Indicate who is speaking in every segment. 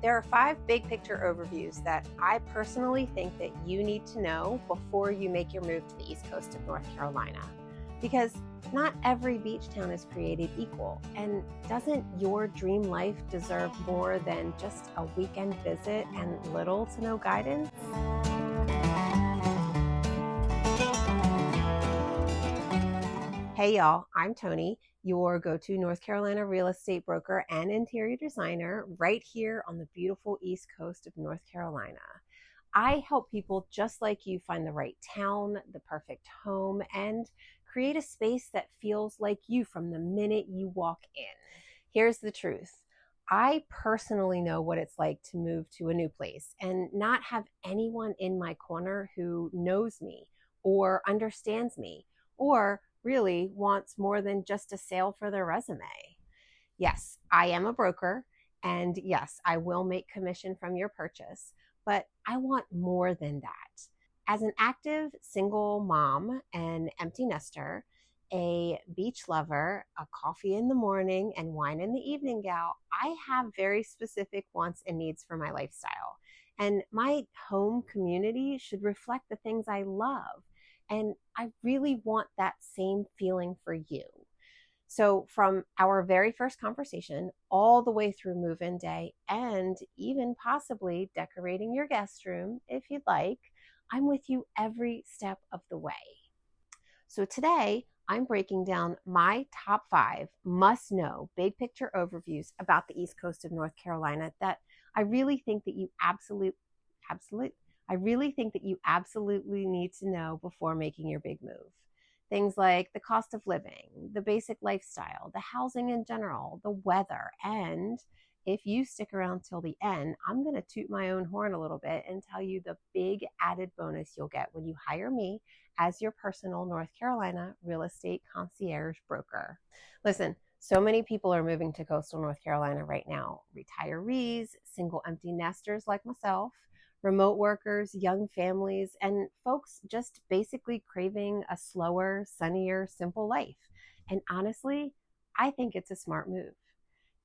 Speaker 1: There are 5 big picture overviews that I personally think that you need to know before you make your move to the East Coast of North Carolina. Because not every beach town is created equal, and doesn't your dream life deserve more than just a weekend visit and little to no guidance? Hey y'all, I'm Tony, your go-to North Carolina real estate broker and interior designer right here on the beautiful East Coast of North Carolina. I help people just like you find the right town, the perfect home, and create a space that feels like you from the minute you walk in. Here's the truth. I personally know what it's like to move to a new place and not have anyone in my corner who knows me or understands me or really wants more than just a sale for their resume. Yes, I am a broker, and yes, I will make commission from your purchase, but I want more than that. As an active single mom and empty nester, a beach lover, a coffee in the morning and wine in the evening gal, I have very specific wants and needs for my lifestyle. And my home community should reflect the things I love. And I really want that same feeling for you. So, from our very first conversation all the way through move in day and even possibly decorating your guest room if you'd like, I'm with you every step of the way. So, today I'm breaking down my top 5 must know big picture overviews about the East Coast of North Carolina that I really think that you absolutely need to know before making your big move. Things like the cost of living, the basic lifestyle, the housing in general, the weather, and if you stick around till the end, I'm going to toot my own horn a little bit and tell you the big added bonus you'll get when you hire me as your personal North Carolina real estate concierge broker. Listen, so many people are moving to coastal North Carolina right now. Retirees, single empty nesters like myself, remote workers, young families, and folks just basically craving a slower, sunnier, simple life. And honestly, I think it's a smart move.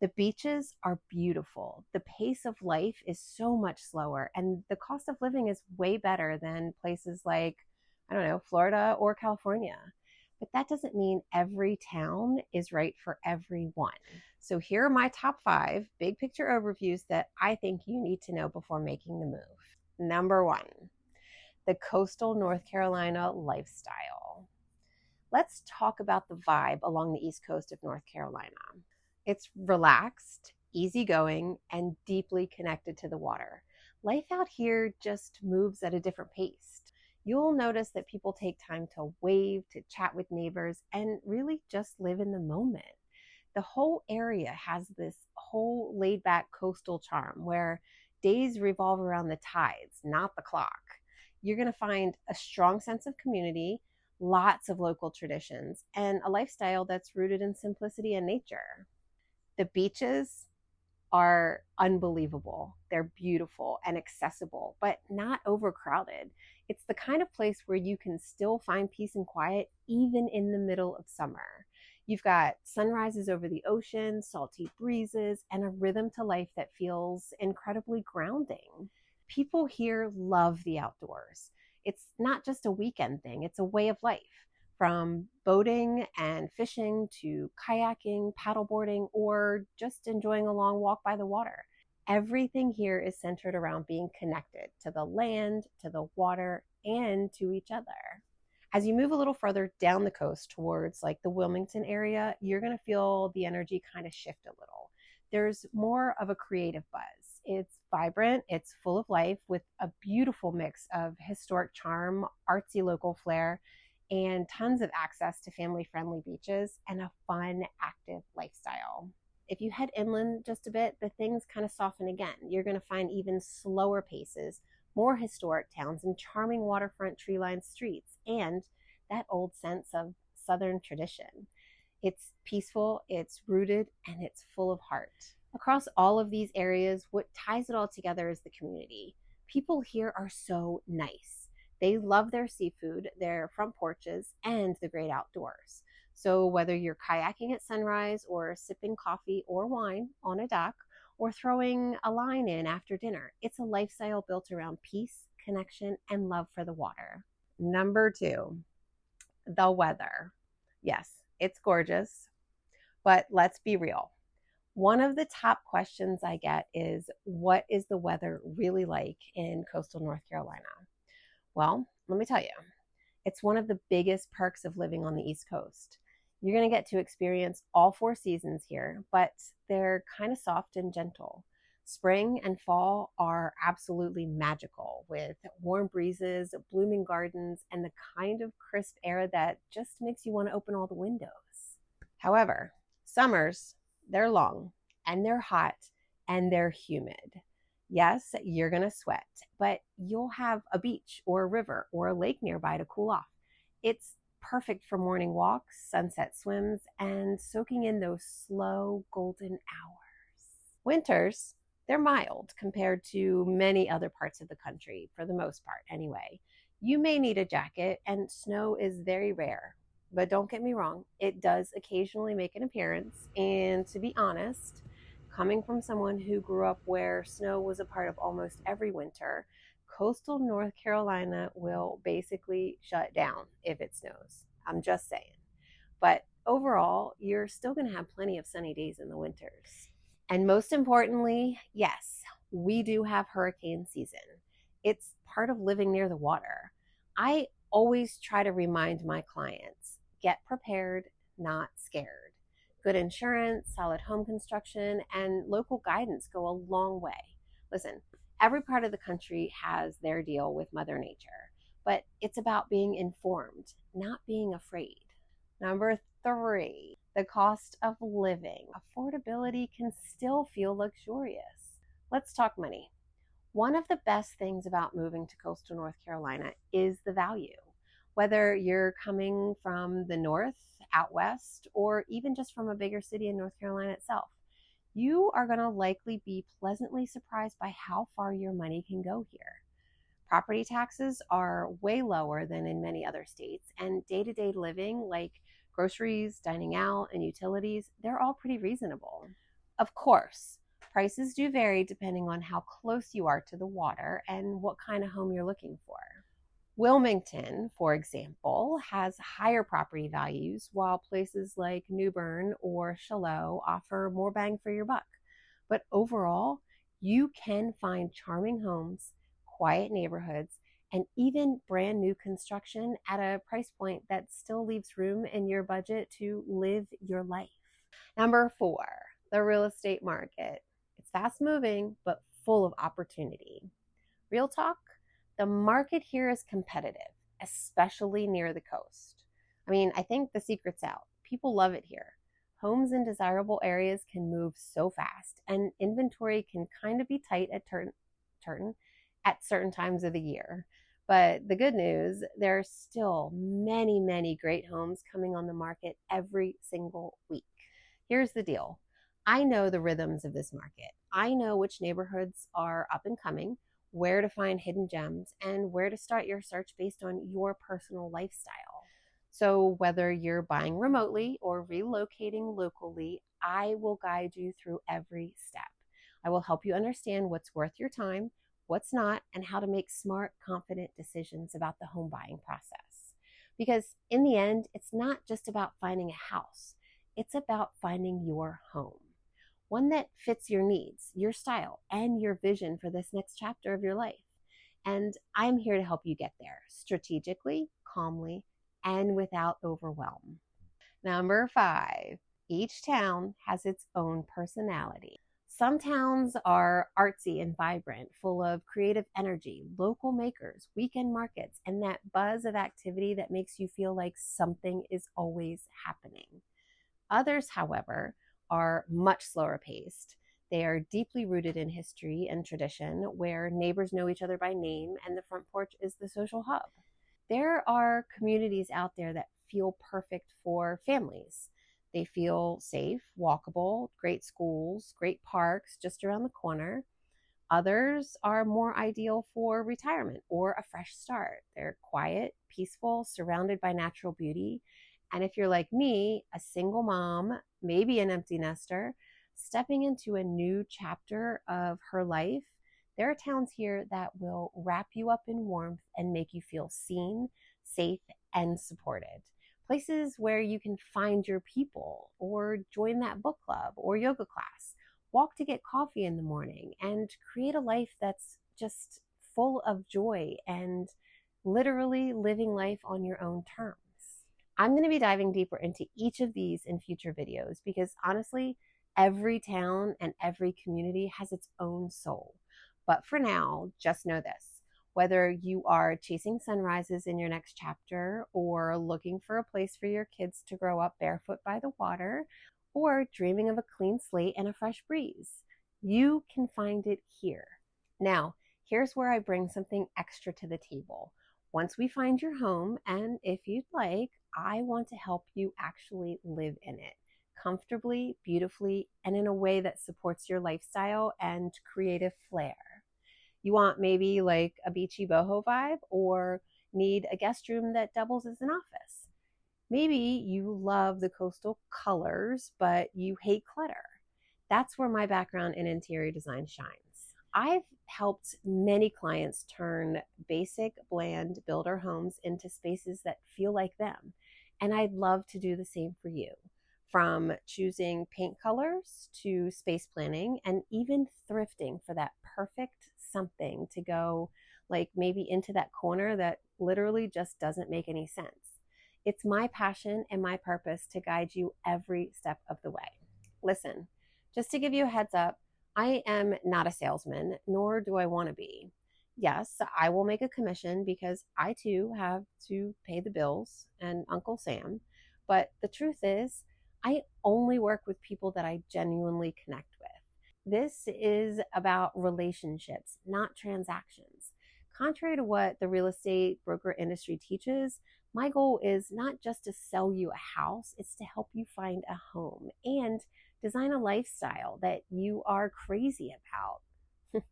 Speaker 1: The beaches are beautiful. The pace of life is so much slower, and the cost of living is way better than places like, I don't know, Florida or California. But that doesn't mean every town is right for everyone. So here are my top 5 big picture overviews that I think you need to know before making the move. Number 1, the coastal North Carolina lifestyle. Let's talk about the vibe along the East Coast of North Carolina. It's relaxed, easygoing, and deeply connected to the water. Life out here just moves at a different pace. You'll notice that people take time to wave, to chat with neighbors, and really just live in the moment. The whole area has this whole laid back coastal charm where days revolve around the tides, not the clock. You're going to find a strong sense of community, lots of local traditions, and a lifestyle that's rooted in simplicity and nature. The beaches are unbelievable. They're beautiful and accessible, but not overcrowded. It's the kind of place where you can still find peace and quiet even in the middle of summer. You've got sunrises over the ocean, salty breezes, and a rhythm to life that feels incredibly grounding. People here love the outdoors. It's not just a weekend thing, it's a way of life. From boating and fishing to kayaking, paddleboarding, or just enjoying a long walk by the water. Everything here is centered around being connected to the land, to the water, and to each other. As you move a little further down the coast towards like the Wilmington area, you're going to feel the energy kind of shift a little. There's more of a creative buzz. It's vibrant, it's full of life with a beautiful mix of historic charm, artsy local flair, and tons of access to family-friendly beaches and a fun, active lifestyle. If you head inland just a bit, the things kind of soften again. You're going to find even slower paces, more historic towns, and charming waterfront tree-lined streets, and that old sense of Southern tradition. It's peaceful, it's rooted, and it's full of heart. Across all of these areas, what ties it all together is the community. People here are so nice. They love their seafood, their front porches, and the great outdoors. So whether you're kayaking at sunrise or sipping coffee or wine on a dock, or throwing a line in after dinner. It's a lifestyle built around peace, connection, and love for the water. Number 2, the weather. Yes, it's gorgeous, but let's be real. One of the top questions I get is, what is the weather really like in coastal North Carolina? Well, let me tell you, it's one of the biggest perks of living on the East Coast. You're going to get to experience all 4 seasons here, but they're kind of soft and gentle. Spring and fall are absolutely magical with warm breezes, blooming gardens, and the kind of crisp air that just makes you want to open all the windows. However, summers, they're long and they're hot and they're humid. Yes, you're going to sweat, but you'll have a beach or a river or a lake nearby to cool off. It's perfect for morning walks, sunset swims, and soaking in those slow golden hours. Winters, they're mild compared to many other parts of the country, for the most part anyway. You may need a jacket, and snow is very rare. But don't get me wrong, it does occasionally make an appearance. And to be honest, coming from someone who grew up where snow was a part of almost every winter, coastal North Carolina will basically shut down if it snows. I'm just saying. But overall, you're still going to have plenty of sunny days in the winters. And most importantly, yes, we do have hurricane season. It's part of living near the water. I always try to remind my clients, get prepared, not scared. Good insurance, solid home construction, and local guidance go a long way. Listen, every part of the country has their deal with Mother Nature, but it's about being informed, not being afraid. Number 3, the cost of living. Affordability can still feel luxurious. Let's talk money. One of the best things about moving to coastal North Carolina is the value. Whether you're coming from the north, out west, or even just from a bigger city in North Carolina itself, you are going to likely be pleasantly surprised by how far your money can go here. Property taxes are way lower than in many other states, and day-to-day living like groceries, dining out, and utilities, they're all pretty reasonable. Of course, prices do vary depending on how close you are to the water and what kind of home you're looking for. Wilmington, for example, has higher property values, while places like New Bern or Shiloh offer more bang for your buck. But overall, you can find charming homes, quiet neighborhoods, and even brand new construction at a price point that still leaves room in your budget to live your life. Number 4, the real estate market. It's fast moving, but full of opportunity. Real talk, the market here is competitive, especially near the coast. I think the secret's out. People love it here. Homes in desirable areas can move so fast, and inventory can kind of be tight at certain times of the year. But the good news, there are still many, many great homes coming on the market every single week. Here's the deal. I know the rhythms of this market. I know which neighborhoods are up and coming, where to find hidden gems, and where to start your search based on your personal lifestyle. So whether you're buying remotely or relocating locally, I will guide you through every step. I will help you understand what's worth your time, what's not, and how to make smart, confident decisions about the home buying process. Because in the end, it's not just about finding a house. It's about finding your home. One that fits your needs, your style, and your vision for this next chapter of your life. And I'm here to help you get there strategically, calmly, and without overwhelm. Number 5, each town has its own personality. Some towns are artsy and vibrant, full of creative energy, local makers, weekend markets, and that buzz of activity that makes you feel like something is always happening. Others, however, are much slower paced. They are deeply rooted in history and tradition, where neighbors know each other by name and the front porch is the social hub. There are communities out there that feel perfect for families. They feel safe, walkable, great schools, great parks just around the corner. Others are more ideal for retirement or a fresh start. They're quiet, peaceful, surrounded by natural beauty. And if you're like me, a single mom, maybe an empty nester, stepping into a new chapter of her life, there are towns here that will wrap you up in warmth and make you feel seen, safe, and supported. Places where you can find your people or join that book club or yoga class, walk to get coffee in the morning, and create a life that's just full of joy and literally living life on your own terms. I'm going to be diving deeper into each of these in future videos because honestly, every town and every community has its own soul. But for now, just know this. Whether you are chasing sunrises in your next chapter or looking for a place for your kids to grow up barefoot by the water or dreaming of a clean slate and a fresh breeze, you can find it here. Now, here's where I bring something extra to the table. Once we find your home, and if you'd like, I want to help you actually live in it comfortably, beautifully, and in a way that supports your lifestyle and creative flair. You want maybe like a beachy boho vibe or need a guest room that doubles as an office. Maybe you love the coastal colors, but you hate clutter. That's where my background in interior design shines. I've helped many clients turn basic, bland builder homes into spaces that feel like them. And I'd love to do the same for you. From choosing paint colors to space planning and even thrifting for that perfect something to go like maybe into that corner that literally just doesn't make any sense. It's my passion and my purpose to guide you every step of the way. Listen, just to give you a heads up, I am not a salesman, nor do I want to be. Yes, I will make a commission because I too have to pay the bills and Uncle Sam. But the truth is, I only work with people that I genuinely connect with. This is about relationships, not transactions. Contrary to what the real estate broker industry teaches, my goal is not just to sell you a house, it's to help you find a home and design a lifestyle that you are crazy about.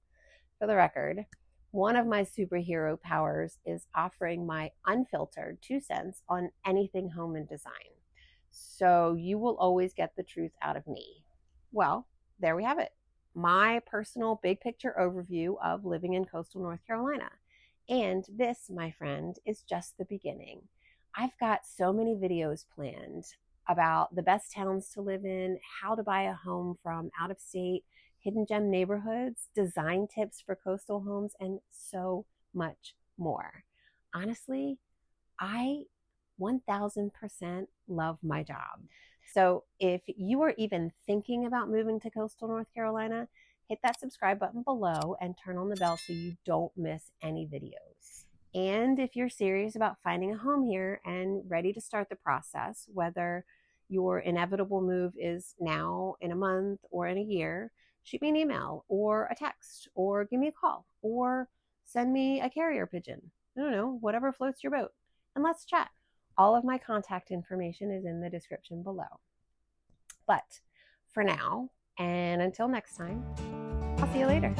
Speaker 1: For the record, one of my superhero powers is offering my unfiltered 2 cents on anything home and design. So you will always get the truth out of me. Well, there we have it. My personal big picture overview of living in coastal North Carolina. And this, my friend, is just the beginning. I've got so many videos planned about the best towns to live in, how to buy a home from out of state, hidden gem neighborhoods, design tips for coastal homes, and so much more. Honestly, I 1000% love my job. So if you are even thinking about moving to coastal North Carolina, hit that subscribe button below and turn on the bell so you don't miss any videos. And if you're serious about finding a home here and ready to start the process, whether your inevitable move is now, in a month, or in a year, shoot me an email or a text or give me a call or send me a carrier pigeon. I don't know, whatever floats your boat. And let's chat. All of my contact information is in the description below. But for now, and until next time, I'll see you later.